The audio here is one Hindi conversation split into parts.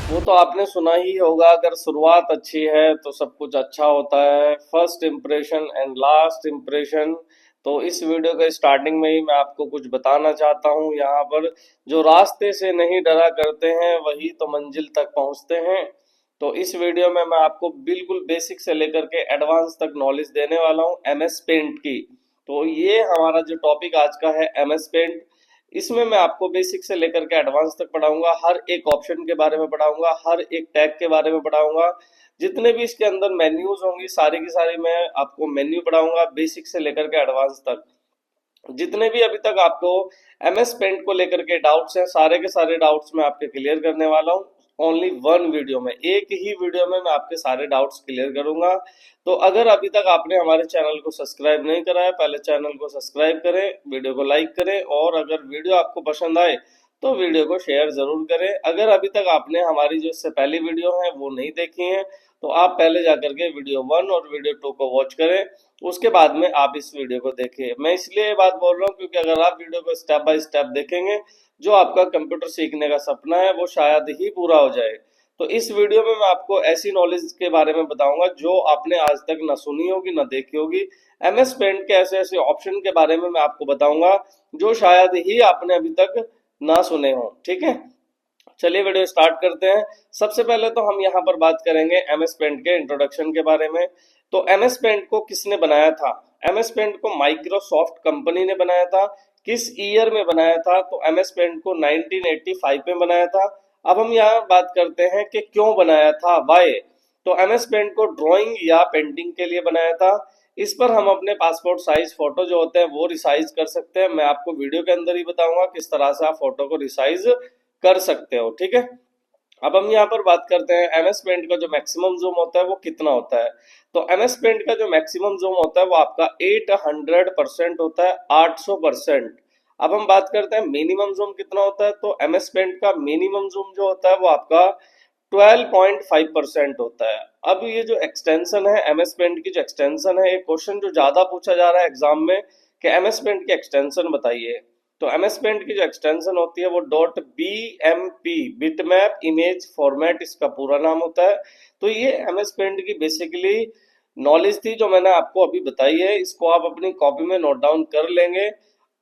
वो तो आपने सुना ही होगा, अगर शुरुआत अच्छी है तो सब कुछ अच्छा होता है। First impression and last impression. तो इस वीडियो के स्टार्टिंग में ही मैं आपको कुछ बताना चाहता हूँ। यहाँ पर जो रास्ते से नहीं डरा करते हैं वही तो मंजिल तक पहुँचते हैं। तो इस वीडियो में मैं आपको बिल्कुल बेसिक से लेकर के एडवांस तक नॉलेज देने वाला हूँ एमएस पेंट की। तो ये हमारा जो टॉपिक आज का है एमएस पेंट। इसमें मैं आपको बेसिक से लेकर के एडवांस तक पढ़ाऊंगा, हर एक ऑप्शन के बारे में पढ़ाऊंगा, हर एक टैग के बारे में पढ़ाऊंगा। जितने भी इसके अंदर मेन्यूज होंगी सारी की सारी मैं आपको मेन्यू पढ़ाऊंगा, बेसिक से लेकर के एडवांस तक। जितने भी अभी तक आपको एमएस पेंट को लेकर के डाउट्स हैं, सारे के सारे डाउट्स मैं आपके क्लियर करने वाला हूँ। ओनली वन वीडियो में, एक ही वीडियो में मैं आपके सारे डाउट्स क्लियर करूंगा। तो अगर अभी तक आपने हमारे चैनल को सब्सक्राइब नहीं करा है, पहले चैनल को सब्सक्राइब करें, वीडियो को लाइक करें, और अगर वीडियो आपको पसंद आए तो वीडियो को शेयर जरूर करें। अगर अभी तक आपने हमारी जो इससे पहली वीडियो है वो नहीं देखी है तो आप पहले जाकर के वीडियो 1 और वीडियो 2 को वॉच करें, उसके बाद में आप इस वीडियो को देखें। मैं इसलिए ये बात बोल रहा हूँ क्योंकि अगर आप वीडियो को स्टेप बाय स्टेप देखेंगे, जो आपका कंप्यूटर सीखने का सपना है वो शायद ही पूरा हो जाए। तो इस वीडियो में मैं आपको ऐसी नॉलेज के बारे में बताऊंगा जो आपने आज तक ना सुनी होगी ना देखी होगी। एमएस पेंट के ऐसे ऐसे ऑप्शन के बारे में मैं आपको बताऊंगा जो शायद ही आपने अभी तक ना सुने हो। ठीक है, चलिए वीडियो स्टार्ट करते हैं। सबसे पहले तो हम यहाँ पर बात करेंगे एमएस पेंट के इंट्रोडक्शन के बारे में। तो एमएस पेंट को किसने बनाया था? एमएस पेंट को माइक्रोसॉफ्ट कंपनी ने बनाया था। किस ईयर में बनाया था? तो एमएस पेंट को 1985 में बनाया था। अब हम यहाँ बात करते हैं कि क्यों बनाया था, वाई। तो एमएस पेंट को ड्राइंग या पेंटिंग के लिए बनाया था। इस पर हम अपने पासपोर्ट साइज फोटो जो होते हैं वो रिसाइज कर सकते हैं। मैं आपको वीडियो के अंदर ही बताऊंगा किस तरह से आप फोटो को रिसाइज कर सकते हो। ठीक है, अब हम यहाँ पर बात करते हैं एमएस पेंट का जो मैक्सिमम जूम होता है वो कितना होता है। तो एमएस पेंट का जो मैक्सिमम जूम होता है वो आपका 800% होता है, 800%। अब हम बात करते हैं मिनिमम जूम कितना होता है। तो एमएस पेंट का मिनिमम जूम जो होता है वो आपका 12.5% होता है। अब ये जो एक्सटेंशन है एमएस पेंट की, जो एक्सटेंशन है, एक क्वेश्चन जो ज्यादा पूछा जा रहा है एग्जाम में कि एमएस पेंट की एक्सटेंशन बताइए। तो एमएस पेंट की जो एक्सटेंशन होती है वो .bmp, बिटमैप इमेज फॉर्मेट इसका पूरा नाम होता है। तो ये एमएस पेंट की बेसिकली नॉलेज थी जो मैंने आपको अभी बताई है। इसको आप अपनी कॉपी में नोट डाउन कर लेंगे।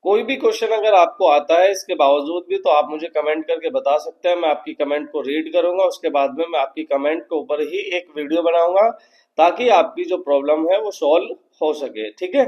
कोई भी क्वेश्चन अगर आपको आता है इसके बावजूद भी तो आप मुझे कमेंट करके बता सकते हैं, मैं आपकी कमेंट को रीड करूंगा, उसके बाद में मैं आपकी कमेंट के ऊपर ही एक वीडियो बनाऊंगा ताकि आपकी जो प्रॉब्लम है वो सॉल्व हो सके। ठीक है,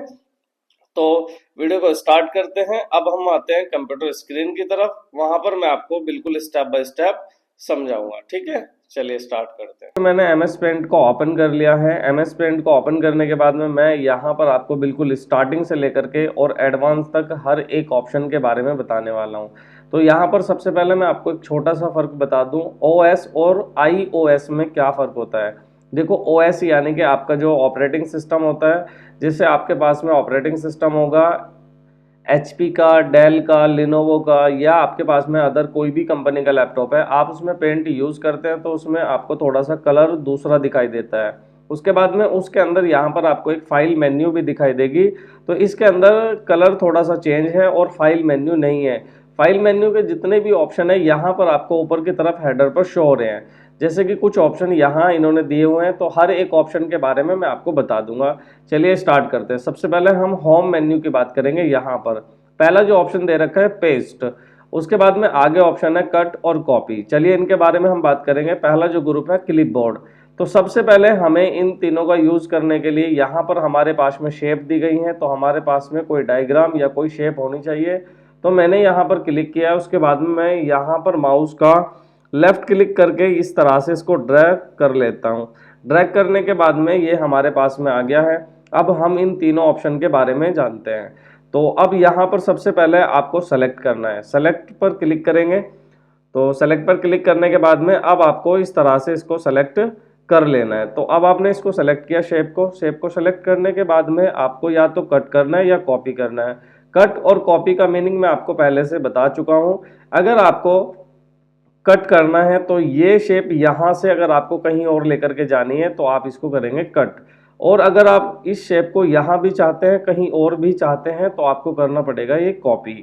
तो वीडियो को स्टार्ट करते हैं। अब हम आते हैं कंप्यूटर स्क्रीन की तरफ, वहां पर मैं आपको बिल्कुल स्टेप बाय स्टेप समझाऊंगा। ठीक है, चलिए स्टार्ट करते हैं। तो मैंने एमएस पेंट को ओपन कर लिया है। एमएस पेंट को ओपन करने के बाद में मैं यहाँ पर आपको बिल्कुल स्टार्टिंग से लेकर के और एडवांस तक हर एक ऑप्शन के बारे में बताने वाला हूँ। तो यहाँ पर सबसे पहले मैं आपको एक छोटा सा फर्क बता दूँ, ओएस और आईओएस में क्या फ़र्क होता है। देखो, ओएस यानी कि आपका जो ऑपरेटिंग सिस्टम होता है, जिससे आपके पास में ऑपरेटिंग सिस्टम होगा एचपी का, डेल का, लिनोवो का, या आपके पास में अदर कोई भी कंपनी का लैपटॉप है, आप उसमें पेंट यूज़ करते हैं तो उसमें आपको थोड़ा सा कलर दूसरा दिखाई देता है। उसके बाद में उसके अंदर यहाँ पर आपको एक फाइल मेन्यू भी दिखाई देगी। तो इसके अंदर कलर थोड़ा सा चेंज है और फाइल मेन्यू नहीं है। फाइल मेन्यू के जितने भी ऑप्शन है यहाँ पर आपको ऊपर की तरफ हेडर पर शो हो रहे हैं। जैसे कि कुछ ऑप्शन यहाँ इन्होंने दिए हुए हैं, तो हर एक ऑप्शन के बारे में मैं आपको बता दूंगा। चलिए स्टार्ट करते हैं। सबसे पहले हम होम मेन्यू की बात करेंगे। यहाँ पर पहला जो ऑप्शन दे रखा है पेस्ट, उसके बाद में आगे ऑप्शन है कट और कॉपी। चलिए इनके बारे में हम बात करेंगे। पहला जो ग्रुप है क्लिपबोर्ड। तो सबसे पहले हमें इन तीनों का यूज करने के लिए यहाँ पर हमारे पास में शेप दी गई है, तो हमारे पास में कोई डायग्राम या कोई शेप होनी चाहिए। तो मैंने यहाँ पर क्लिक किया है। उसके बाद में मैं यहाँ पर माउस का लेफ्ट क्लिक करके इस तरह से इसको ड्रैग कर लेता हूँ। ड्रैग करने के बाद में ये हमारे पास में आ गया है। अब हम इन तीनों ऑप्शन के बारे में जानते हैं। तो अब यहाँ पर सबसे पहले आपको सेलेक्ट करना है। सेलेक्ट पर क्लिक करेंगे। तो सेलेक्ट पर क्लिक करने के बाद में अब आपको इस तरह से इसको सेलेक्ट कर लेना है। तो अब आपने इसको सेलेक्ट किया, शेप को सेलेक्ट करने के बाद में आपको या तो कट करना है या कॉपी करना है। कट और कॉपी का मीनिंग मैं आपको पहले से बता चुका हूँ। अगर आपको कट करना है तो ये शेप यहाँ से अगर आपको कहीं और लेकर के जानी है तो आप इसको करेंगे कट, और अगर आप इस शेप को यहाँ भी चाहते हैं कहीं और भी चाहते हैं तो आपको करना पड़ेगा ये कॉपी।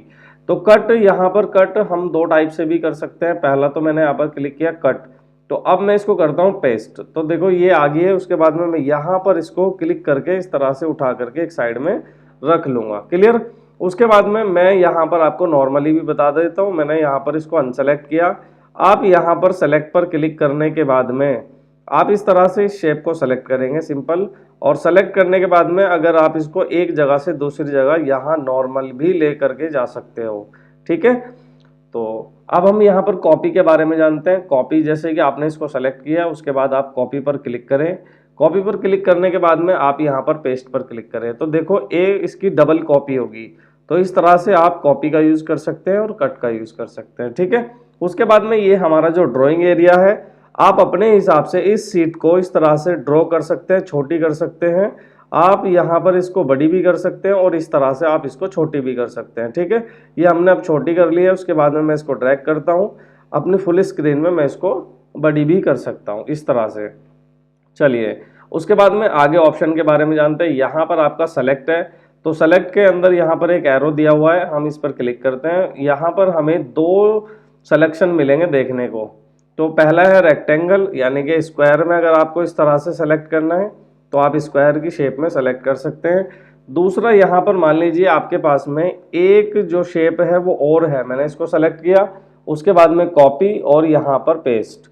तो कट, यहाँ पर कट हम दो टाइप से भी कर सकते हैं। पहला तो मैंने यहाँ पर क्लिक किया कट। तो अब मैं इसको करता हूँ पेस्ट, तो देखो ये आ गई है। उसके बाद में मैं यहाँ पर इसको क्लिक करके इस तरह से उठा करके एक साइड में रख लूँगा। क्लियर। उसके बाद में मैं यहाँ पर आपको नॉर्मली भी बता देता हूँ। मैंने यहाँ पर इसको अनसेलेक्ट किया। आप यहाँ पर सेलेक्ट पर क्लिक करने के बाद में आप इस तरह से इस शेप को सेलेक्ट करेंगे सिंपल, और सेलेक्ट करने के बाद में अगर आप इसको एक जगह से दूसरी जगह यहाँ नॉर्मल भी ले करके जा सकते हो। ठीक है। तो अब हम यहाँ पर कॉपी के बारे में जानते हैं। कॉपी जैसे कि आपने इसको सेलेक्ट किया, उसके बाद आप कॉपी पर क्लिक करें। कॉपी पर क्लिक करने के बाद में आप यहाँ पर पेस्ट पर क्लिक करें, तो देखो इसकी डबल कॉपी होगी। तो इस तरह से आप कॉपी का यूज़ कर सकते हैं और कट का यूज़ कर सकते हैं। ठीक है। उसके बाद में ये हमारा जो ड्राइंग एरिया है, आप अपने हिसाब से इस सीट को इस तरह से ड्रॉ कर सकते हैं, छोटी कर सकते हैं। आप यहाँ पर इसको बड़ी भी कर सकते हैं और इस तरह से आप इसको छोटी भी कर सकते हैं। ठीक है। ये हमने अब छोटी कर ली है। उसके बाद में मैं इसको ड्रैग करता हूँ अपनी फुल स्क्रीन में, मैं इसको बड़ी भी कर सकता हूँ इस तरह से। चलिए, उसके बाद में आगे ऑप्शन के बारे में जानते हैं। यहाँ पर आपका सेलेक्ट है, तो सेलेक्ट के अंदर यहाँ पर एक एरो दिया हुआ है, हम इस पर क्लिक करते हैं। यहाँ पर हमें दो सिलेक्शन मिलेंगे देखने को। तो पहला है रेक्टेंगल, यानी कि स्क्वायर में अगर आपको इस तरह से सेलेक्ट करना है तो आप स्क्वायर की शेप में सेलेक्ट कर सकते हैं। दूसरा यहाँ पर मान लीजिए आपके पास में एक जो शेप है वो और है, मैंने इसको सेलेक्ट किया, उसके बाद में कॉपी और यहाँ पर पेस्ट।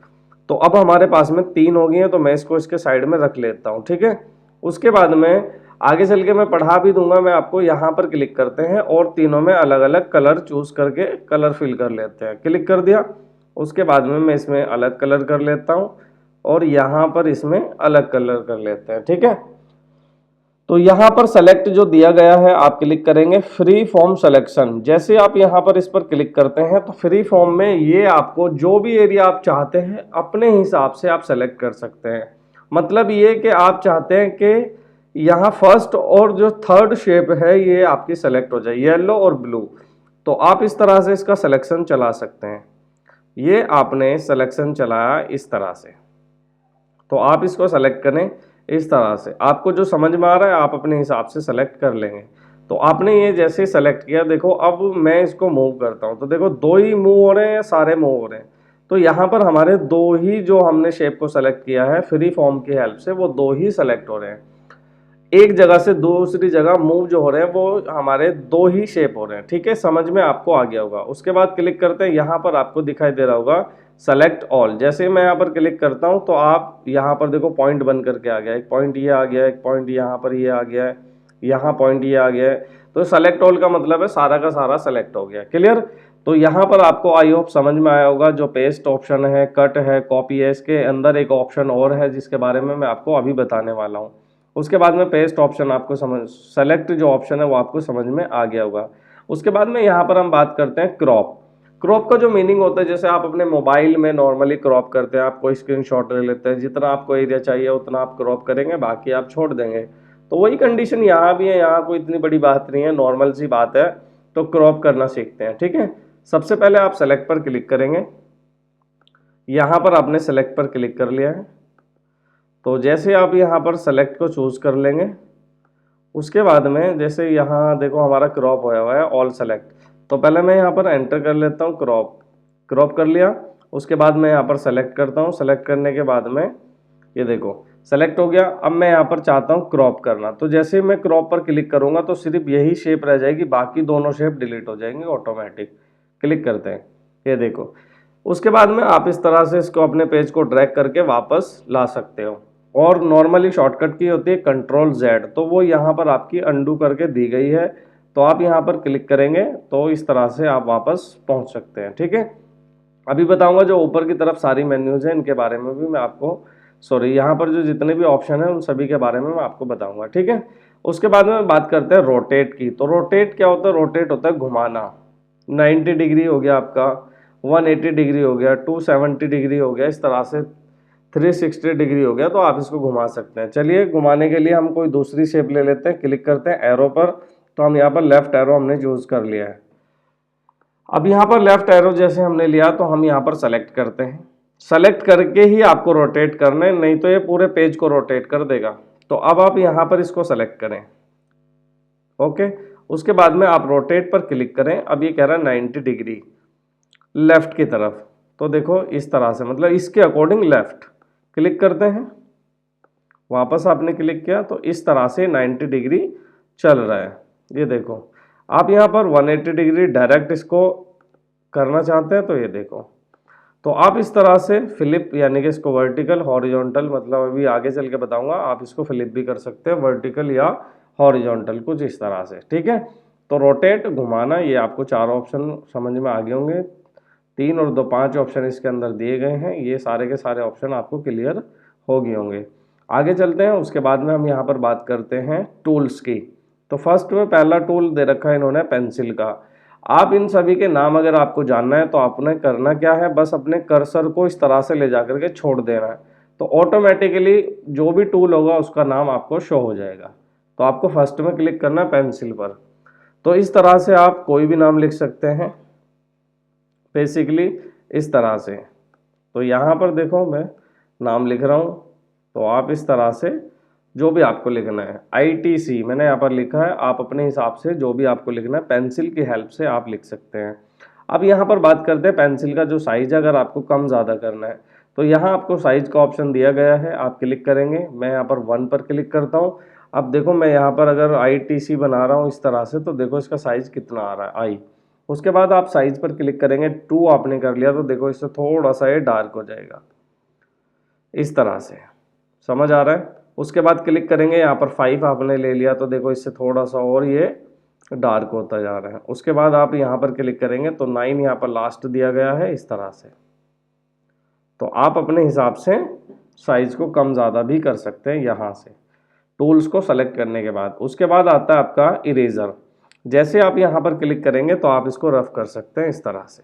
तो अब हमारे पास में तीन हो गई हैं, तो मैं इसको इसके साइड में रख लेता हूँ। ठीक है। उसके बाद में आगे चल के मैं पढ़ा भी दूंगा, मैं आपको यहाँ पर क्लिक करते हैं और तीनों में अलग अलग कलर चूज करके कलर फिल कर लेते हैं। क्लिक कर दिया। उसके बाद में मैं इसमें अलग कलर कर लेता हूँ और यहाँ पर इसमें अलग कलर कर लेते हैं। ठीक है। तो यहाँ पर सेलेक्ट जो दिया गया है आप क्लिक करेंगे फ्री फॉर्म सिलेक्शन। जैसे आप यहाँ पर इस पर क्लिक करते हैं तो फ्री फॉर्म में ये आपको जो भी एरिया आप चाहते हैं अपने हिसाब से आप सेलेक्ट कर सकते हैं। मतलब ये कि आप चाहते हैं कि यहाँ फर्स्ट और जो थर्ड शेप है ये आपकी सेलेक्ट हो जाए, येलो और ब्लू, तो आप इस तरह से इसका सिलेक्शन चला सकते हैं। ये आपने सिलेक्शन चलाया इस तरह से, तो आप इसको सेलेक्ट करें इस तरह से। आपको जो समझ में आ रहा है आप अपने हिसाब से सेलेक्ट कर लेंगे। तो आपने ये जैसे सेलेक्ट किया, देखो अब मैं इसको मूव करता हूँ तो देखो दो ही मूव हो रहे हैं या सारे मूव हो रहे हैं। तो यहाँ पर हमारे दो ही जो हमने शेप को सेलेक्ट किया है फ्री फॉर्म की हेल्प से, वो दो ही सेलेक्ट हो रहे हैं। एक जगह से दूसरी जगह मूव जो हो रहे हैं वो हमारे दो ही शेप हो रहे हैं। ठीक है। समझ में आपको आ गया होगा। उसके बाद क्लिक करते हैं, यहाँ पर आपको दिखाई दे रहा होगा सेलेक्ट ऑल। जैसे मैं यहाँ पर क्लिक करता हूँ तो आप यहाँ पर देखो पॉइंट बन करके आ गया, एक पॉइंट ये आ गया, एक पॉइंट यहाँ पर ये आ गया है, यहाँ पॉइंट ये आ गया है। तो सेलेक्ट ऑल का मतलब है सारा का सारा सेलेक्ट हो गया। क्लियर। तो यहाँ पर आपको आई होप समझ में आया होगा। जो पेस्ट ऑप्शन है, कट है, कॉपी है, इसके अंदर एक ऑप्शन और है जिसके बारे में मैं आपको अभी बताने वाला हूँ। उसके बाद में पेस्ट ऑप्शन आपको समझ, सेलेक्ट जो ऑप्शन है वो आपको समझ में आ गया होगा। उसके बाद में यहाँ पर हम बात करते हैं क्रॉप। क्रॉप का जो मीनिंग होता है, जैसे आप अपने मोबाइल में नॉर्मली क्रॉप करते हैं, आप कोई स्क्रीनशॉट ले लेते हैं, जितना आपको एरिया चाहिए उतना आप क्रॉप करेंगे, बाकी आप छोड़ देंगे। तो वही कंडीशन यहाँ भी है, यहाँ कोई इतनी बड़ी बात नहीं है, नॉर्मल सी बात है। तो क्रॉप करना सीखते हैं। ठीक है। सबसे पहले आप सेलेक्ट पर क्लिक करेंगे। यहाँ पर आपने सेलेक्ट पर क्लिक कर लिया है, तो जैसे आप यहाँ पर सेलेक्ट को चूज कर लेंगे, उसके बाद में जैसे यहाँ देखो हमारा क्रॉप होया हुआ है ऑल सेलेक्ट, तो पहले मैं यहाँ पर एंटर कर लेता हूँ क्रॉप। क्रॉप कर लिया। उसके बाद मैं यहाँ पर सेलेक्ट करता हूँ। सेलेक्ट करने के बाद में ये देखो सेलेक्ट हो गया। अब मैं यहाँ पर चाहता हूँ क्रॉप करना, तो जैसे मैं क्रॉप पर क्लिक करूँगा तो सिर्फ यही शेप रह जाएगी, बाकी दोनों शेप डिलीट हो जाएंगे ऑटोमेटिक। क्लिक करते हैं, ये देखो। उसके बाद में आप इस तरह से इसको अपने पेज को ड्रैग करके वापस ला सकते हो। और नॉर्मली शॉर्टकट की होती है कंट्रोल जेड, तो वो यहाँ पर आपकी अंडू करके दी गई है, तो आप यहाँ पर क्लिक करेंगे तो इस तरह से आप वापस पहुँच सकते हैं। ठीक है। अभी बताऊंगा जो ऊपर की तरफ सारी मेन्यूज हैं इनके बारे में भी मैं आपको, सॉरी यहाँ पर जो जितने भी ऑप्शन हैं उन सभी के बारे में मैं आपको बताऊंगा। ठीक है। उसके बाद में बात करते हैं रोटेट की। तो रोटेट क्या होता है? रोटेट होता है घुमाना। 90 डिग्री हो गया आपका, 180 डिग्री हो गया, 270 डिग्री हो गया, इस तरह से 360 डिग्री हो गया, तो आप इसको घुमा सकते हैं। चलिए, घुमाने के लिए हम कोई दूसरी शेप ले लेते हैं। क्लिक करते हैं एरो पर, तो हम यहाँ पर लेफ्ट एरो हमने चूज कर लिया है। अब यहाँ पर लेफ्ट एरो जैसे हमने लिया तो हम यहाँ पर सेलेक्ट करते हैं। सेलेक्ट करके ही आपको रोटेट करना है, नहीं तो ये पूरे पेज को रोटेट कर देगा। तो अब आप यहाँ पर इसको सेलेक्ट करें। ओके। उसके बाद में आप रोटेट पर क्लिक करें। अब ये कह रहा है 90 डिग्री लेफ्ट की तरफ। तो देखो इस तरह से, मतलब इसके अकॉर्डिंग लेफ्ट क्लिक करते हैं, वापस आपने क्लिक किया तो इस तरह से 90 डिग्री चल रहा है। ये देखो, आप यहाँ पर 180 डिग्री डायरेक्ट इसको करना चाहते हैं तो ये देखो, तो आप इस तरह से फ्लिप यानी कि इसको वर्टिकल हॉरिजॉन्टल, मतलब अभी आगे चल के बताऊंगा, आप इसको फ्लिप भी कर सकते हैं वर्टिकल या हॉरिजॉन्टल, कुछ इस तरह से, ठीक है। तो रोटेट घुमाना, ये आपको 4 ऑप्शन समझ में आ गए होंगे, 3 और 2 5 ऑप्शन इसके अंदर दिए गए हैं, ये सारे के सारे ऑप्शन आपको क्लियर हो गए होंगे। आगे चलते हैं, उसके बाद में हम यहाँ पर बात करते हैं टूल्स की। तो फर्स्ट में पहला टूल दे रखा है इन्होंने पेंसिल का। आप इन सभी के नाम अगर आपको जानना है तो आपने करना क्या है, बस अपने कर्सर को इस तरह से ले जाकर के छोड़ देना है, तो ऑटोमेटिकली जो भी टूल होगा उसका नाम आपको शो हो जाएगा। तो आपको फर्स्ट में क्लिक करना है पेंसिल पर, तो इस तरह से आप कोई भी नाम लिख सकते हैं बेसिकली इस तरह से। तो यहाँ पर देखो मैं नाम लिख रहा हूँ, तो आप इस तरह से जो भी आपको लिखना है, ITC मैंने यहाँ पर लिखा है, आप अपने हिसाब से जो भी आपको लिखना है पेंसिल की हेल्प से आप लिख सकते हैं। अब यहाँ पर बात करते हैं पेंसिल का जो साइज है, अगर आपको कम ज़्यादा करना है तो यहाँ आपको साइज का ऑप्शन दिया गया है, आप क्लिक करेंगे, मैं यहाँ पर 1 पर क्लिक करता हूँ। अब देखो मैं यहाँ पर अगर ITC बना रहा हूँ इस तरह से, तो देखो इसका साइज कितना आ रहा है I। उसके बाद आप साइज पर क्लिक करेंगे, 2 आपने कर लिया तो देखो इससे थोड़ा सा ये डार्क हो जाएगा इस तरह से, समझ आ रहा है। उसके बाद क्लिक करेंगे, यहाँ पर 5 आपने ले लिया तो देखो इससे थोड़ा सा और ये डार्क होता जा रहा है। उसके बाद आप यहाँ पर क्लिक करेंगे तो 9 यहाँ पर लास्ट दिया गया है इस तरह से। तो आप अपने हिसाब से साइज को कम ज़्यादा भी कर सकते हैं यहाँ से टूल्स को सेलेक्ट करने के बाद। उसके बाद आता है आपका इरेजर। जैसे आप यहाँ पर क्लिक करेंगे तो आप इसको रफ कर सकते हैं इस तरह से,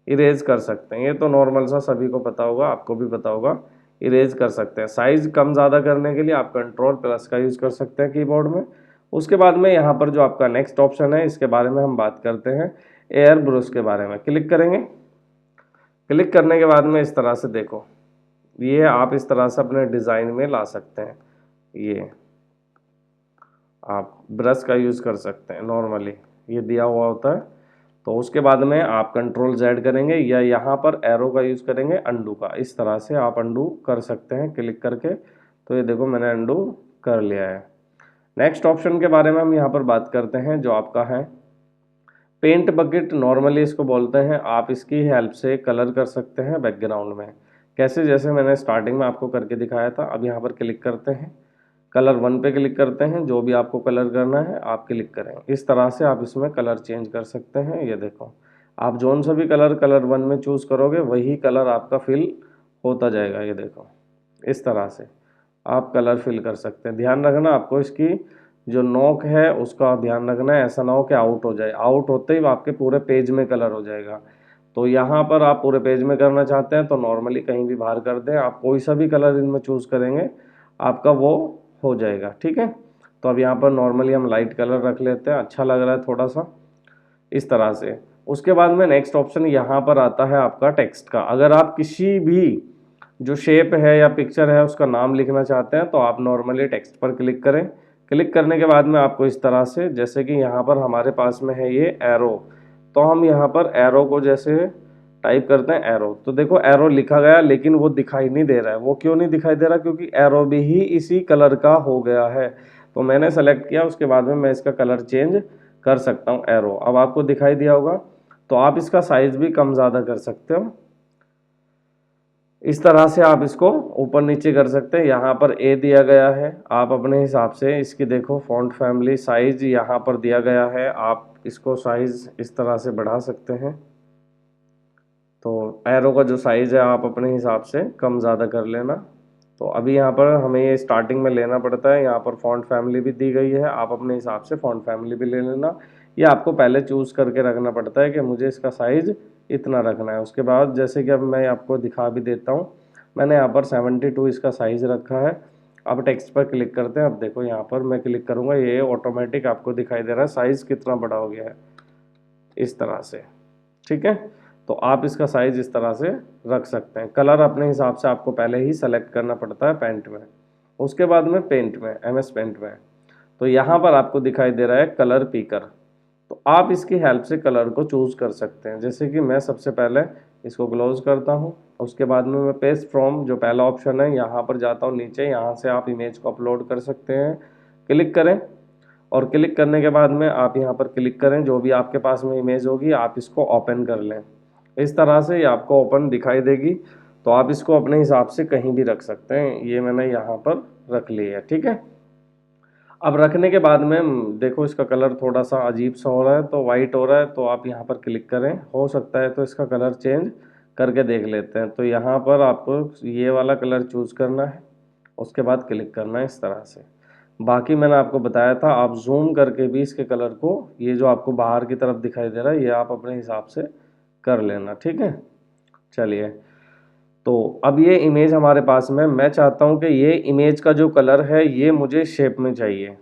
इरेज कर सकते हैं। ये तो नॉर्मल सा सभी को पता होगा, आपको भी पता होगा, इरेज कर सकते हैं। साइज कम ज़्यादा करने के लिए आप कंट्रोल+ का यूज़ कर सकते हैं कीबोर्ड में। उसके बाद में यहाँ पर जो आपका नेक्स्ट ऑप्शन है, इसके बारे में हम बात करते हैं एयर ब्रश के बारे में। क्लिक करेंगे, क्लिक करने के बाद में इस तरह से देखो, ये आप इस तरह से अपने डिज़ाइन में ला सकते हैं। ये आप ब्रश का यूज़ कर सकते हैं नॉर्मली, ये दिया हुआ होता है। तो उसके बाद में आप कंट्रोल+ करेंगे या यहाँ पर एरो का यूज़ करेंगे अंडू का, इस तरह से आप अंडू कर सकते हैं क्लिक करके। तो ये देखो मैंने अंडू कर लिया है। नेक्स्ट ऑप्शन के बारे में हम यहाँ पर बात करते हैं जो आपका है पेंट बकेट, नॉर्मली इसको बोलते हैं। आप इसकी हेल्प से कलर कर सकते हैं बैकग्राउंड में, कैसे, जैसे मैंने स्टार्टिंग में आपको करके दिखाया था। अब यहाँ पर क्लिक करते हैं, कलर 1 पे क्लिक करते हैं, जो भी आपको कलर करना है आप क्लिक करें। इस तरह से आप इसमें कलर चेंज कर सकते हैं। ये देखो आप जोन सा भी कलर 1 में चूज़ करोगे वही कलर आपका फिल होता जाएगा। ये देखो इस तरह से आप कलर फिल कर सकते हैं। ध्यान रखना आपको इसकी जो नोक है उसका ध्यान रखना है, ऐसा ना हो कि आउट हो जाए, आउट होते ही आपके पूरे पेज में कलर हो जाएगा। तो यहाँ पर आप पूरे पेज में करना चाहते हैं तो नॉर्मली कहीं भी बाहर कर दें, आप कोई सा भी कलर इनमें चूज़ करेंगे आपका वो हो जाएगा, ठीक है। तो अब यहाँ पर नॉर्मली हम लाइट कलर रख लेते हैं, अच्छा लग रहा है थोड़ा सा इस तरह से। उसके बाद में नेक्स्ट ऑप्शन यहाँ पर आता है आपका टेक्स्ट का। अगर आप किसी भी जो शेप है या पिक्चर है उसका नाम लिखना चाहते हैं तो आप नॉर्मली टेक्स्ट पर क्लिक करें। क्लिक करने के बाद में आपको इस तरह से, जैसे कि यहाँ पर हमारे पास में है ये एरो, तो हम यहाँ पर एरो को जैसे टाइप करते हैं एरो, तो देखो एरो लिखा गया लेकिन वो दिखाई नहीं दे रहा है। वो क्यों नहीं दिखाई दे रहा? क्योंकि एरो भी ही इसी कलर का हो गया है। तो मैंने सेलेक्ट किया, उसके बाद में मैं इसका कलर चेंज कर सकता हूँ एरो। अब आपको दिखाई दिया होगा, तो आप इसका साइज भी कम ज़्यादा कर सकते हो। इस तरह से आप इसको ऊपर नीचे कर सकते हैं। यहाँ पर ए दिया गया है, आप अपने हिसाब से इसकी देखो फॉन्ट फैमिली साइज यहाँ पर दिया गया है, आप इसको साइज इस तरह से बढ़ा सकते हैं। तो एरो का जो साइज़ है आप अपने हिसाब से कम ज़्यादा कर लेना। तो अभी यहाँ पर हमें ये स्टार्टिंग में लेना पड़ता है। यहाँ पर फॉन्ट फैमिली भी दी गई है, आप अपने हिसाब से फॉन्ट फैमिली भी ले लेना। ये आपको पहले चूज़ करके रखना पड़ता है कि मुझे इसका साइज़ इतना रखना है। उसके बाद जैसे कि अब मैं आपको दिखा भी देता हूँ, मैंने यहाँ पर 72 इसका साइज़ रखा है। अब टेक्स्ट पर क्लिक करते हैं। अब देखो यहाँ पर मैं क्लिक करूँगा, ये ऑटोमेटिक आपको दिखाई दे रहा है साइज़ कितना बड़ा हो गया है इस तरह से, ठीक है। तो आप इसका साइज़ इस तरह से रख सकते हैं। कलर अपने हिसाब से आपको पहले ही सेलेक्ट करना पड़ता है पेंट में। उसके बाद में पेंट में, MS पेंट में, तो यहाँ पर आपको दिखाई दे रहा है कलर पिकर। तो आप इसकी हेल्प से कलर को चूज़ कर सकते हैं। जैसे कि मैं सबसे पहले इसको क्लोज करता हूँ, उसके बाद में मैं पेस्ट फ्रॉम जो पहला ऑप्शन है यहाँ पर जाता हूँ नीचे, यहाँ से आप इमेज को अपलोड कर सकते हैं। क्लिक करें और क्लिक करने के बाद में आप यहाँ पर क्लिक करें, जो भी आपके पास में इमेज होगी आप इसको ओपन कर लें। इस तरह से ये आपको ओपन दिखाई देगी, तो आप इसको अपने हिसाब से कहीं भी रख सकते हैं। ये मैंने यहाँ पर रख लिया है, ठीक है। अब रखने के बाद में देखो इसका कलर थोड़ा सा अजीब सा हो रहा है, तो वाइट हो रहा है, तो आप यहाँ पर क्लिक करें, हो सकता है तो इसका कलर चेंज करके देख लेते हैं। तो यहाँ पर आपको ये वाला कलर चूज़ करना है, उसके बाद क्लिक करना है इस तरह से। बाकी मैंने आपको बताया था आप जूम करके भी इसके कलर को, ये जो आपको बाहर की तरफ दिखाई दे रहा है, ये आप अपने हिसाब से कर लेना, ठीक है। चलिए, तो अब ये इमेज हमारे पास में, मैं चाहता हूँ कि ये इमेज का जो कलर है ये मुझे शेप में चाहिए।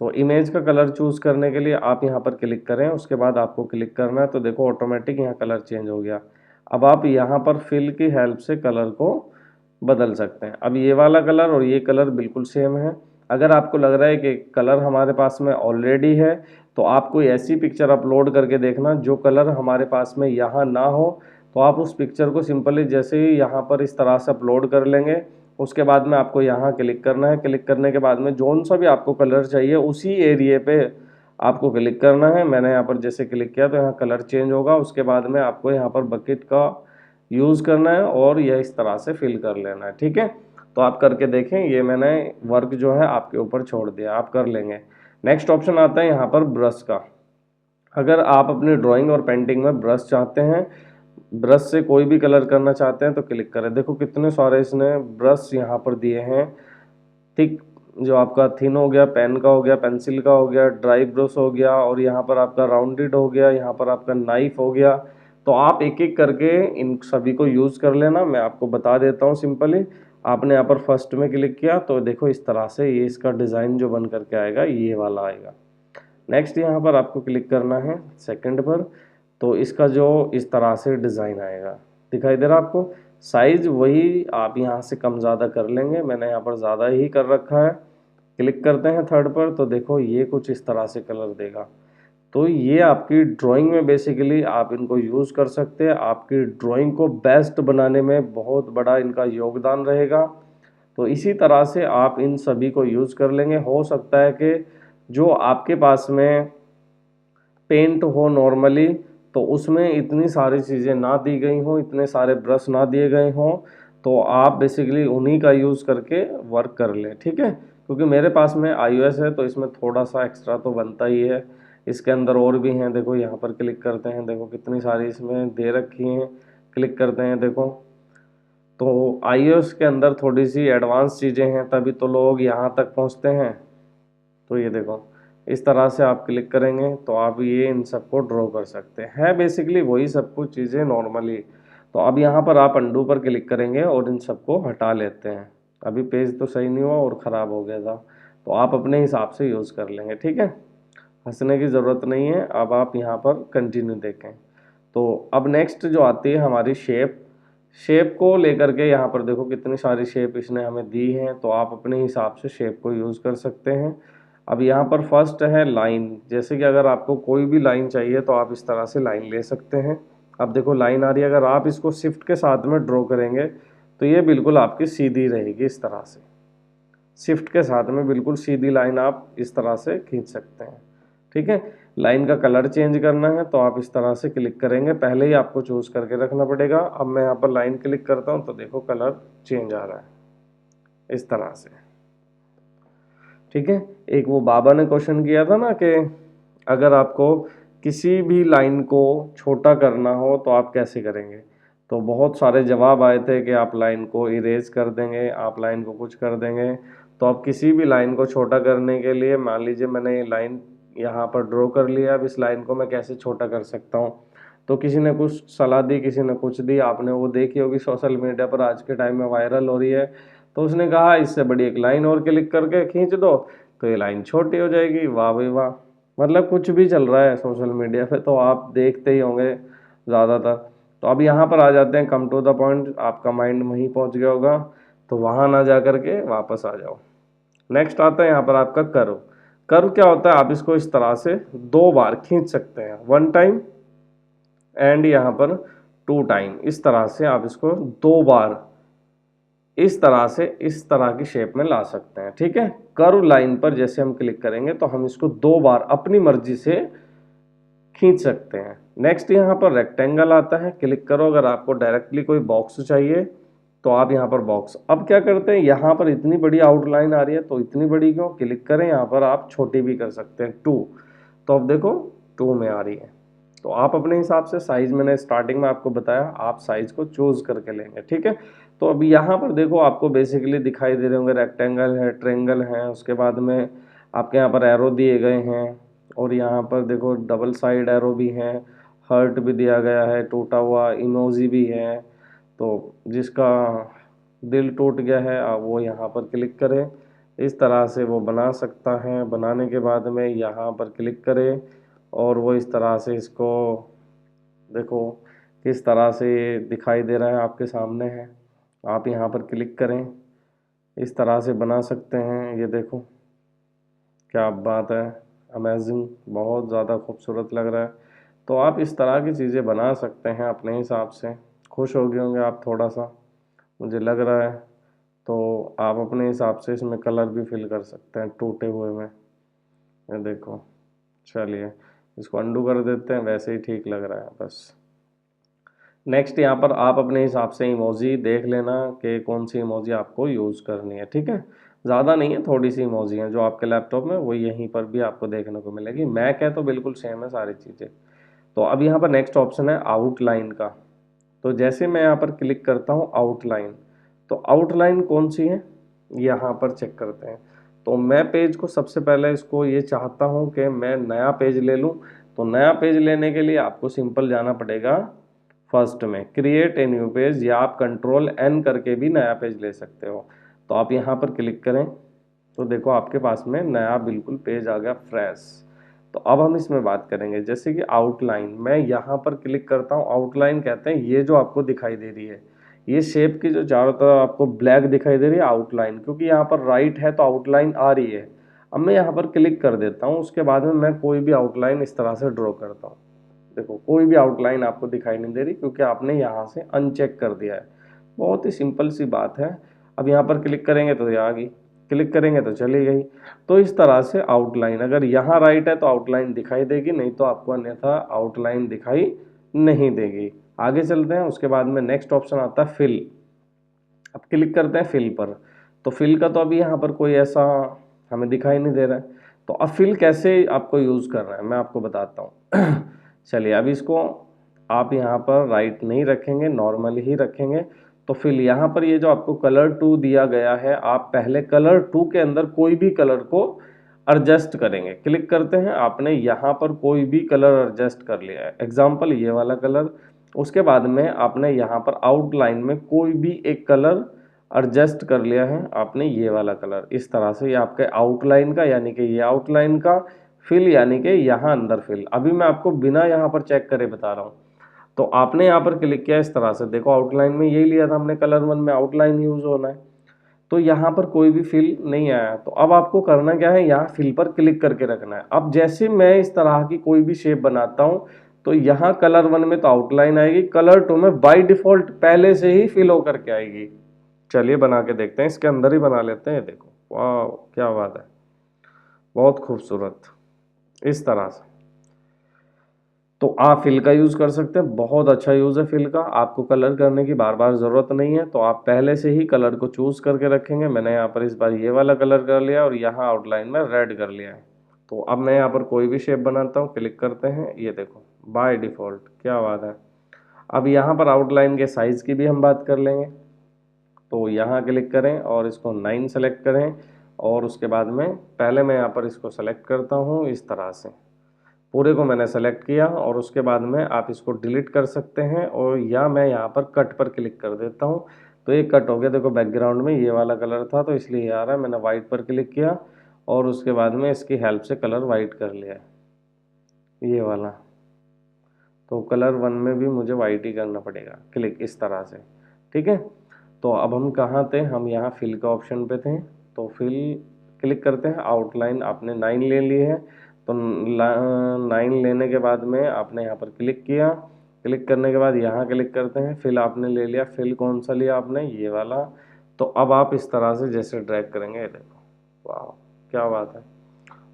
तो इमेज का कलर चूज़ करने के लिए आप यहाँ पर क्लिक करें, उसके बाद आपको क्लिक करना है, तो देखो ऑटोमेटिक यहाँ कलर चेंज हो गया। अब आप यहाँ पर फिल की हेल्प से कलर को बदल सकते हैं। अब ये वाला कलर और ये कलर बिल्कुल सेम है। अगर आपको लग रहा है कि कलर हमारे पास में ऑलरेडी है, तो आप कोई ऐसी पिक्चर अपलोड करके देखना जो कलर हमारे पास में यहाँ ना हो, तो आप उस पिक्चर को सिंपली जैसे ही यहाँ पर इस तरह से अपलोड कर लेंगे, उसके बाद में आपको यहाँ क्लिक करना है। क्लिक करने के बाद में जोन सा भी आपको कलर चाहिए उसी एरिया पे आपको क्लिक करना है। मैंने यहाँ पर जैसे क्लिक किया तो यहाँ कलर चेंज होगा। उसके बाद में आपको यहाँ पर बकेट का यूज़ करना है और यह इस तरह से फिल कर लेना है, ठीक है। तो आप करके देखें, ये मैंने वर्क जो है आपके ऊपर छोड़ दिया, आप कर लेंगे। नेक्स्ट ऑप्शन आता है यहाँ पर ब्रश का। अगर आप अपनी ड्राइंग और पेंटिंग में ब्रश चाहते हैं, ब्रश से कोई भी कलर करना चाहते हैं, तो क्लिक करें। देखो कितने सारे इसने ब्रश यहाँ पर दिए हैं, ठीक। जो आपका थिन हो गया, पेन का हो गया, पेंसिल का हो गया, ड्राई ब्रश हो गया, और यहाँ पर आपका राउंडेड हो गया, यहाँ पर आपका नाइफ हो गया। तो आप एक एक करके इन सभी को यूज़ कर लेना। मैं आपको बता देता हूँ सिंपली। आपने यहाँ पर फर्स्ट में क्लिक किया तो देखो इस तरह से ये इसका डिज़ाइन जो बन करके आएगा ये वाला आएगा। नेक्स्ट यहाँ पर आपको क्लिक करना है सेकंड पर, तो इसका जो इस तरह से डिज़ाइन आएगा, दिखाई दे रहा आपको। साइज़ वही आप यहाँ से कम ज़्यादा कर लेंगे, मैंने यहाँ पर ज़्यादा ही कर रखा है। क्लिक करते हैं थर्ड पर, तो देखो ये कुछ इस तरह से कलर देगा। तो ये आपकी ड्राइंग में बेसिकली आप इनको यूज़ कर सकते हैं। आपकी ड्राइंग को बेस्ट बनाने में बहुत बड़ा इनका योगदान रहेगा। तो इसी तरह से आप इन सभी को यूज़ कर लेंगे। हो सकता है कि जो आपके पास में पेंट हो नॉर्मली, तो उसमें इतनी सारी चीज़ें ना दी गई हों, इतने सारे ब्रश ना दिए गए हों, तो आप बेसिकली उन्हीं का यूज़ करके वर्क कर लें, ठीक है। क्योंकि मेरे पास में iOS है तो इसमें थोड़ा सा एक्स्ट्रा तो बनता ही है। इसके अंदर और भी हैं, देखो यहाँ पर क्लिक करते हैं, देखो कितनी सारी इसमें दे रखी हैं। क्लिक करते हैं, देखो तो iOS के अंदर थोड़ी सी एडवांस चीज़ें हैं, तभी तो लोग यहाँ तक पहुँचते हैं। तो ये देखो इस तरह से आप क्लिक करेंगे तो आप ये इन सबको ड्रॉ कर सकते हैं। है बेसिकली वही सब कुछ चीज़ें नॉर्मली। तो अब यहाँ पर आप अंडू पर क्लिक करेंगे और इन सबको हटा लेते हैं। अभी पेज तो सही नहीं हुआ और ख़राब हो गया था, तो आप अपने हिसाब से यूज़ कर लेंगे, ठीक है। हंसने की ज़रूरत नहीं है। अब आप यहाँ पर कंटिन्यू देखें। तो अब नेक्स्ट जो आती है हमारी शेप, शेप को लेकर के यहाँ पर देखो कितनी सारी शेप इसने हमें दी हैं, तो आप अपने हिसाब से शेप को यूज़ कर सकते हैं। अब यहाँ पर फर्स्ट है लाइन। जैसे कि अगर आपको कोई भी लाइन चाहिए तो आप इस तरह से लाइन ले सकते हैं। अब देखो लाइन आ रही है, अगर आप इसको शिफ्ट के साथ में ड्रॉ करेंगे तो ये बिल्कुल आपकी सीधी रहेगी इस तरह से। शिफ्ट के साथ में बिल्कुल सीधी लाइन आप इस तरह से खींच सकते हैं, ठीक है। लाइन का कलर चेंज करना है तो आप इस तरह से क्लिक करेंगे, पहले ही आपको चूज़ करके रखना पड़ेगा। अब मैं यहाँ पर लाइन क्लिक करता हूँ तो देखो कलर चेंज आ रहा है इस तरह से, ठीक है। एक वो बाबा ने क्वेश्चन किया था ना कि अगर आपको किसी भी लाइन को छोटा करना हो तो आप कैसे करेंगे, तो बहुत सारे जवाब आए थे कि आप लाइन को इरेज कर देंगे, आप लाइन को कुछ कर देंगे। तो आप किसी भी लाइन को छोटा करने के लिए, मान लीजिए मैंने ये लाइन यहाँ पर ड्रॉ कर लिया, अब इस लाइन को मैं कैसे छोटा कर सकता हूँ। तो किसी ने कुछ सलाह दी, किसी ने कुछ दी, आपने वो देखी होगी सोशल मीडिया पर आज के टाइम में वायरल हो रही है। तो उसने कहा इससे बड़ी एक लाइन और क्लिक करके खींच दो तो ये लाइन छोटी हो जाएगी। वाह भाई वाह, मतलब कुछ भी चल रहा है सोशल मीडिया पे, तो आप देखते ही होंगे ज़्यादातर। तो अब यहाँ पर आ जाते हैं कम टू द पॉइंट, आपका माइंड वहीं पहुँच गया होगा, तो वहाँ ना जा कर के वापस आ जाओ। नेक्स्ट आता है यहाँ पर आपका कर्व। कर्व क्या होता है, आप इसको इस तरह से 2 बार खींच सकते हैं, 1 टाइम एंड यहाँ पर 2 टाइम, इस तरह से आप इसको 2 बार इस तरह से इस तरह की शेप में ला सकते हैं। ठीक है, कर्व लाइन पर जैसे हम क्लिक करेंगे तो हम इसको 2 बार अपनी मर्जी से खींच सकते हैं। नेक्स्ट यहाँ पर रेक्टेंगल आता है, क्लिक करो। अगर आपको डायरेक्टली कोई बॉक्स चाहिए तो आप यहाँ पर बॉक्स, अब क्या करते हैं, यहाँ पर इतनी बड़ी आउटलाइन आ रही है तो इतनी बड़ी क्यों, क्लिक करें, यहाँ पर आप छोटी भी कर सकते हैं 2, तो अब देखो 2 में आ रही है। तो आप अपने हिसाब से साइज, मैंने स्टार्टिंग में आपको बताया, आप साइज को चूज करके लेंगे। ठीक है, तो अभी यहाँ पर देखो आपको बेसिकली दिखाई दे रहे होंगे रेक्टेंगल है, ट्रेंगल है, उसके बाद में आपके यहाँ पर एरो दिए गए हैं और यहाँ पर देखो डबल साइड एरो भी है, हर्ट भी दिया गया है, टूटा हुआ इमोजी भी है। तो जिसका दिल टूट गया है आप वो यहाँ पर क्लिक करें, इस तरह से वो बना सकता है। बनाने के बाद में यहाँ पर क्लिक करें और वो इस तरह से इसको देखो किस तरह से दिखाई दे रहा है, आपके सामने है। आप यहाँ पर क्लिक करें, इस तरह से बना सकते हैं। ये देखो क्या बात है, अमेजिंग, बहुत ज़्यादा खूबसूरत लग रहा है। तो आप इस तरह की चीज़ें बना सकते हैं अपने हिसाब से। खुश हो गए होंगे आप थोड़ा सा, मुझे लग रहा है। तो आप अपने हिसाब से इसमें कलर भी फिल कर सकते हैं टूटे हुए में। ये देखो, चलिए इसको अंडू कर देते हैं, वैसे ही ठीक लग रहा है बस। नेक्स्ट यहाँ पर आप अपने हिसाब से इमोजी देख लेना कि कौन सी इमोजी आपको यूज़ करनी है। ठीक है, ज़्यादा नहीं है, थोड़ी सी इमोजी हैं जो आपके लैपटॉप में, वो यहीं पर भी आपको देखने को मिलेगी। मैक है तो बिल्कुल सेम है सारी चीज़ें। तो अब यहाँ पर नेक्स्ट ऑप्शन है आउटलाइन का। तो जैसे मैं यहाँ पर क्लिक करता हूँ आउटलाइन, तो आउटलाइन कौन सी है यहाँ पर चेक करते हैं। तो मैं पेज को सबसे पहले इसको ये चाहता हूँ कि मैं नया पेज ले लूँ। तो नया पेज लेने के लिए आपको सिंपल जाना पड़ेगा फर्स्ट में क्रिएट ए न्यू पेज, या आप कंट्रोल एन करके भी नया पेज ले सकते हो। तो आप यहाँ पर क्लिक करें तो देखो आपके पास में नया बिल्कुल पेज आ गया फ्रेश। तो अब हम इसमें बात करेंगे जैसे कि आउटलाइन, मैं यहाँ पर क्लिक करता हूँ, आउटलाइन कहते हैं ये जो आपको दिखाई दे रही है, ये शेप की जो चारों तरफ आपको ब्लैक दिखाई दे रही है आउटलाइन, क्योंकि यहाँ पर राइट है तो आउटलाइन आ रही है। अब मैं यहाँ पर क्लिक कर देता हूँ, उसके बाद में मैं कोई भी आउटलाइन इस तरह से ड्रॉ करता हूँ। देखो कोई भी आउटलाइन आपको दिखाई नहीं दे रही क्योंकि आपने यहाँ से अनचेक कर दिया है। बहुत ही सिंपल सी बात है। अब यहाँ पर क्लिक करेंगे तो ये आ गई, क्लिक करेंगे तो चली गई। तो इस तरह से आउटलाइन, अगर यहाँ राइट है तो आउटलाइन दिखाई देगी, नहीं तो आपको अन्यथा आउटलाइन दिखाई नहीं देगी। आगे चलते हैं, उसके बाद में नेक्स्ट ऑप्शन आता है फिल। अब क्लिक करते हैं फिल पर। तो फिल का तो अभी यहाँ पर कोई ऐसा हमें दिखाई नहीं दे रहा है। तो अब फिल कैसे आपको यूज़ करना है मैं आपको बताता हूँ। चलिए अब इसको आप यहाँ पर राइट नहीं रखेंगे, नॉर्मल ही रखेंगे। तो फिर यहाँ पर ये जो आपको कलर 2 दिया गया है, आप पहले कलर 2 के अंदर कोई भी कलर को एडजस्ट करेंगे। क्लिक करते हैं, आपने यहाँ पर कोई भी कलर एडजस्ट कर लिया है, एग्जाम्पल ये वाला कलर। उसके बाद में आपने यहाँ पर आउटलाइन में कोई भी एक कलर एडजस्ट कर लिया है, आपने ये वाला कलर। इस तरह से ये आपके आउटलाइन का, यानी कि ये आउटलाइन का फिल, यानी कि यहाँ अंदर फिल। अभी मैं आपको बिना यहाँ पर चेक करे बता रहा हूँ। तो आपने यहाँ पर क्लिक किया इस तरह से, देखो आउटलाइन में यही लिया था हमने, कलर 1 में आउटलाइन यूज होना है। तो यहाँ पर कोई भी फिल नहीं आया। तो अब आपको करना क्या है, यहाँ फिल पर क्लिक करके रखना है। अब जैसे मैं इस तरह की कोई भी शेप बनाता हूँ तो यहाँ कलर 1 में तो आउटलाइन आएगी, कलर 2 में बाय डिफॉल्ट पहले से ही फिल होकर के आएगी। चलिए बना के देखते हैं, इसके अंदर ही बना लेते हैं। देखो वाह क्या बात है, बहुत खूबसूरत, इस तरह से। तो आप फिल का यूज़ कर सकते हैं, बहुत अच्छा यूज़ है फिल का। आपको कलर करने की बार बार ज़रूरत नहीं है, तो आप पहले से ही कलर को चूज़ करके रखेंगे। मैंने यहाँ पर इस बार ये वाला कलर कर लिया और यहाँ आउटलाइन में रेड कर लिया है। तो अब मैं यहाँ पर कोई भी शेप बनाता हूँ, क्लिक करते हैं, ये देखो बाय डिफ़ॉल्ट, क्या बात है। अब यहाँ पर आउटलाइन के साइज़ की भी हम बात कर लेंगे। तो यहाँ क्लिक करें और इसको 9 सेलेक्ट करें, और उसके बाद में पहले मैं यहाँ पर इसको सेलेक्ट करता हूँ इस तरह से, पूरे को मैंने सेलेक्ट किया। और उसके बाद में आप इसको डिलीट कर सकते हैं, और या मैं यहाँ पर कट पर क्लिक कर देता हूँ। तो ये कट हो गया, देखो बैकग्राउंड में ये वाला कलर था तो इसलिए ये आ रहा है। मैंने वाइट पर क्लिक किया और उसके बाद में इसकी हेल्प से कलर वाइट कर लिया है, ये वाला। तो कलर 1 में भी मुझे वाइट ही करना पड़ेगा, क्लिक इस तरह से, ठीक है। तो अब हम कहाँ थे, हम यहाँ फिल का ऑप्शन पे थे। तो फिल क्लिक करते हैं, आउटलाइन आपने 9 ले ली है, तो 9 लेने के बाद में आपने यहाँ पर क्लिक किया, क्लिक करने के बाद यहाँ क्लिक करते हैं, फिल आपने ले लिया, फिल कौन सा लिया आपने, ये वाला। तो अब आप इस तरह से जैसे ड्रैग करेंगे, देखो वाह क्या बात है,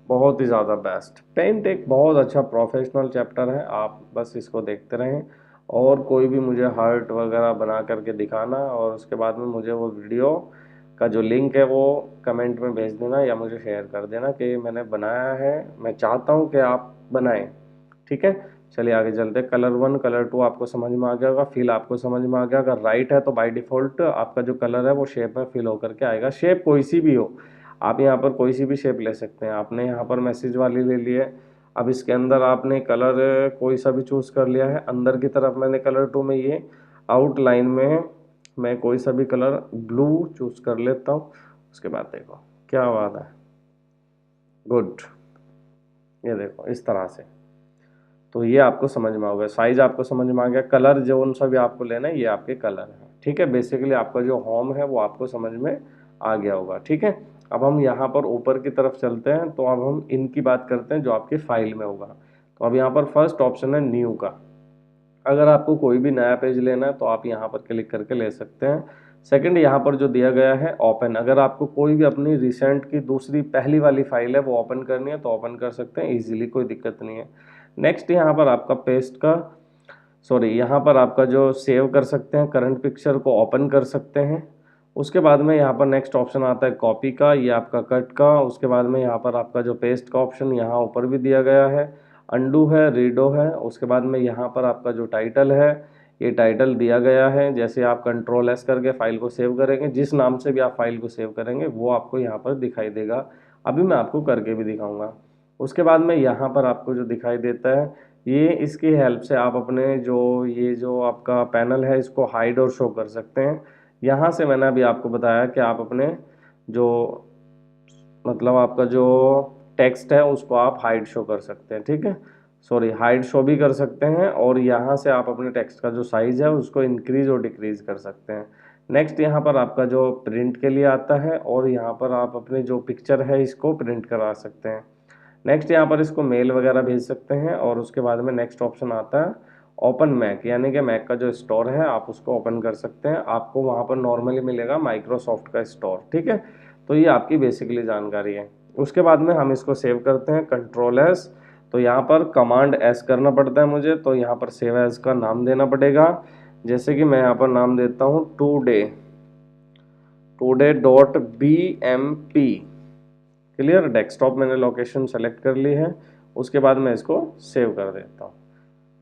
बहुत ही ज़्यादा बेस्ट। पेंट एक बहुत अच्छा प्रोफेशनल चैप्टर है, आप बस इसको देखते रहें और कोई भी मुझे हार्ट वगैरह बना करके दिखाना, और उसके बाद में मुझे वो वीडियो का जो लिंक है वो कमेंट में भेज देना या मुझे शेयर कर देना कि मैंने बनाया है, मैं चाहता हूँ कि आप बनाएं। ठीक है, चलिए आगे चलते हैं। कलर 1 कलर 2 आपको समझ में आ गया होगा, फिल आपको समझ में आ गया। अगर राइट है तो बाय डिफ़ॉल्ट आपका जो कलर है वो शेप में फिल होकर के आएगा। शेप कोई सी भी हो, आप यहाँ पर कोई सी भी शेप ले सकते हैं। आपने यहाँ पर मैसेज वाली ले ली है, अब इसके अंदर आपने कलर कोई सा भी चूज़ कर लिया है। अंदर की तरफ मैंने कलर 2 में ये आउटलाइन में मैं कोई सा भी कलर ब्लू चूज़ कर लेता हूँ। उसके बाद देखो क्या बात है, गुड, ये देखो इस तरह से। तो ये आपको समझ में आ गया, साइज आपको समझ में आ गया, कलर जो उन सभी आपको लेना है ये आपके कलर हैं। ठीक है, बेसिकली आपका जो होम है वो आपको समझ में आ गया होगा। ठीक है, अब हम यहाँ पर ऊपर की तरफ चलते हैं, तो अब हम इनकी बात करते हैं जो आपकी फाइल में होगा। तो अब यहाँ पर फर्स्ट ऑप्शन है न्यू का। अगर आपको कोई भी नया पेज लेना है तो आप यहाँ पर क्लिक करके ले सकते हैं। सेकंड यहाँ पर जो दिया गया है ओपन, अगर आपको कोई भी अपनी रिसेंट की दूसरी पहली वाली फाइल है वो ओपन करनी है तो ओपन कर सकते हैं इजीली, कोई दिक्कत नहीं है। नेक्स्ट यहाँ पर आपका पेस्ट का यहाँ पर आपका जो सेव कर सकते हैं करंट पिक्चर को ओपन कर सकते हैं। उसके बाद में यहाँ पर नेक्स्ट ऑप्शन आता है कॉपी का, ये आपका कट का। उसके बाद में यहाँ पर आपका जो पेस्ट का ऑप्शन यहाँ ऊपर भी दिया गया है, अंडू है, रीडो है। उसके बाद में यहाँ पर आपका जो टाइटल है ये टाइटल दिया गया है, जैसे आप कंट्रोल एस करके फाइल को सेव करेंगे, जिस नाम से भी आप फाइल को सेव करेंगे वो आपको यहाँ पर दिखाई देगा। अभी मैं आपको करके भी दिखाऊंगा। उसके बाद में यहाँ पर आपको जो दिखाई देता है, ये इसकी हेल्प से आप अपने ये जो आपका पैनल है इसको हाइड और शो कर सकते हैं। यहाँ से मैंने अभी आपको बताया कि आप अपने जो आपका जो टेक्स्ट है उसको आप हाइड शो कर सकते हैं। ठीक है, हाइड शो भी कर सकते हैं, और यहाँ से आप अपने टेक्स्ट का जो साइज है उसको इंक्रीज और डिक्रीज कर सकते हैं। नेक्स्ट यहाँ पर आपका जो प्रिंट के लिए आता है, और यहाँ पर आप अपने जो पिक्चर है इसको प्रिंट करा सकते हैं। नेक्स्ट यहाँ पर इसको मेल वगैरह भेज सकते हैं, और उसके बाद में नेक्स्ट ऑप्शन आता है ओपन मैक, यानी कि मैक का जो स्टोर है आप उसको ओपन कर सकते हैं। आपको वहाँ पर नॉर्मली मिलेगा माइक्रोसॉफ्ट का स्टोर। ठीक है, तो ये आपकी बेसिकली जानकारी है। उसके बाद में हम इसको सेव करते हैं कंट्रोल एस, तो यहाँ पर कमांड एस करना पड़ता है मुझे, तो यहाँ पर सेव एज का नाम देना पड़ेगा। जैसे कि मैं यहाँ पर नाम देता हूँ today.bmp। क्लियर, डेस्कटॉप मैंने लोकेशन सेलेक्ट कर ली है। उसके बाद मैं इसको सेव कर देता हूँ।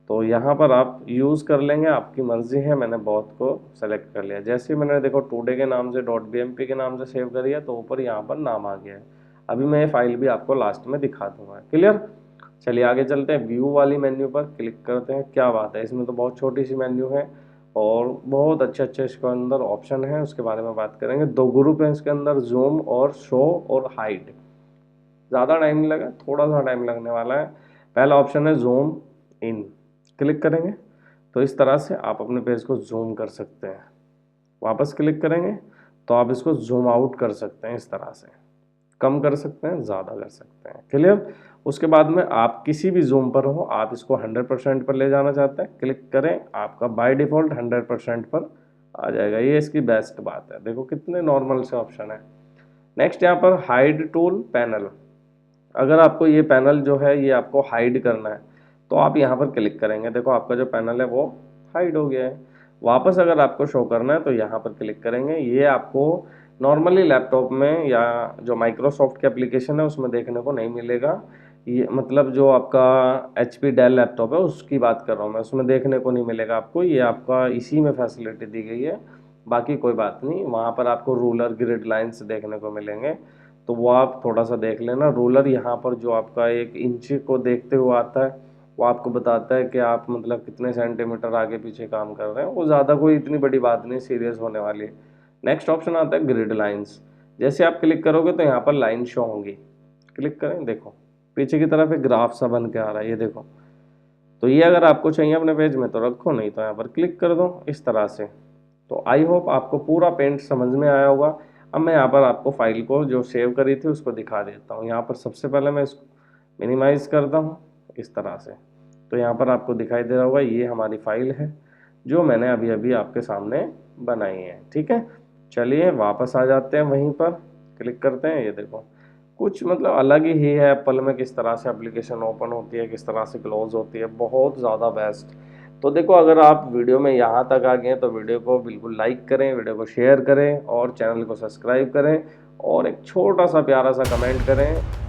तो यहाँ पर आप यूज़ कर लेंगे, आपकी मर्जी है, मैंने बहुत को सेलेक्ट कर लिया। जैसे ही मैंने देखो टुडे के नाम से .bmp के नाम से सेव करिए तो ऊपर यहाँ पर नाम आ गया है। अभी मैं ये फाइल भी आपको लास्ट में दिखा दूंगा। क्लियर, चलिए आगे चलते हैं। व्यू वाली मेन्यू पर क्लिक करते हैं। क्या बात है, इसमें तो बहुत छोटी सी मेन्यू है और बहुत अच्छे अच्छे इसके अंदर ऑप्शन है, उसके बारे में बात करेंगे। 2 ग्रुप है इसके अंदर, जूम और शो और हाइड। ज़्यादा टाइम नहीं लगा, थोड़ा सा टाइम लगने वाला है। पहला ऑप्शन है जूम इन, क्लिक करेंगे तो इस तरह से आप अपने पेज को जूम कर सकते हैं। वापस क्लिक करेंगे तो आप इसको जूम आउट कर सकते हैं, इस तरह से कम कर सकते हैं, ज़्यादा कर सकते हैं। क्लियर, उसके बाद में आप किसी भी जूम पर हो, आप इसको 100% पर ले जाना चाहते हैं, क्लिक करें, आपका बाय डिफ़ॉल्ट 100% पर आ जाएगा। ये इसकी बेस्ट बात है, देखो कितने नॉर्मल से ऑप्शन है। नेक्स्ट यहाँ पर हाइड टूल पैनल, अगर आपको ये पैनल जो है ये आपको हाइड करना है तो आप यहाँ पर क्लिक करेंगे, देखो आपका जो पैनल है वो हाइड हो गया है। वापस अगर आपको शो करना है तो यहाँ पर क्लिक करेंगे। ये आपको नॉर्मली लैपटॉप में या जो माइक्रोसॉफ्ट के एप्लीकेशन है उसमें देखने को नहीं मिलेगा। ये जो आपका HP डेल लैपटॉप है उसकी बात कर रहा हूँ मैं, उसमें देखने को नहीं मिलेगा आपको। ये आपका इसी में फैसिलिटी दी गई है, बाकी कोई बात नहीं। वहाँ पर आपको रूलर ग्रिड लाइन्स देखने को मिलेंगे, तो वो आप थोड़ा सा देख लेना। रूलर यहाँ पर जो आपका 1 इंच को देखते हुए आता है वो आपको बताता है कि आप कितने सेंटीमीटर आगे पीछे काम कर रहे हैं। वो ज़्यादा कोई इतनी बड़ी बात नहीं, सीरियस होने वाली है। नेक्स्ट ऑप्शन आता है ग्रिड लाइंस, जैसे आप क्लिक करोगे तो यहाँ पर लाइन शो होंगी। क्लिक करें, देखो पीछे की तरफ एक ग्राफ सा बन के आ रहा है, ये देखो। तो ये अगर आपको चाहिए अपने पेज में तो रखो, नहीं तो यहाँ पर क्लिक कर दो इस तरह से। तो आई होप आपको पूरा पेंट समझ में आया होगा। अब मैं यहाँ पर आपको फाइल को जो सेव करी थी उसको दिखा देता हूँ। यहाँ पर सबसे पहले मैं इसको मिनिमाइज़ करता हूँ इस तरह से, तो यहाँ पर आपको दिखाई दे रहा होगा ये हमारी फाइल है जो मैंने अभी अभी आपके सामने बनाई है। ठीक है, चलिए वापस आ जाते हैं, वहीं पर क्लिक करते हैं। ये देखो कुछ मतलब अलग ही है एप्पल में, किस तरह से एप्लीकेशन ओपन होती है, किस तरह से क्लोज होती है, बहुत ज़्यादा बेस्ट। तो देखो अगर आप वीडियो में यहाँ तक आ गए हैं तो वीडियो को बिल्कुल लाइक करें, वीडियो को शेयर करें और चैनल को सब्सक्राइब करें और एक छोटा सा प्यारा सा कमेंट करें।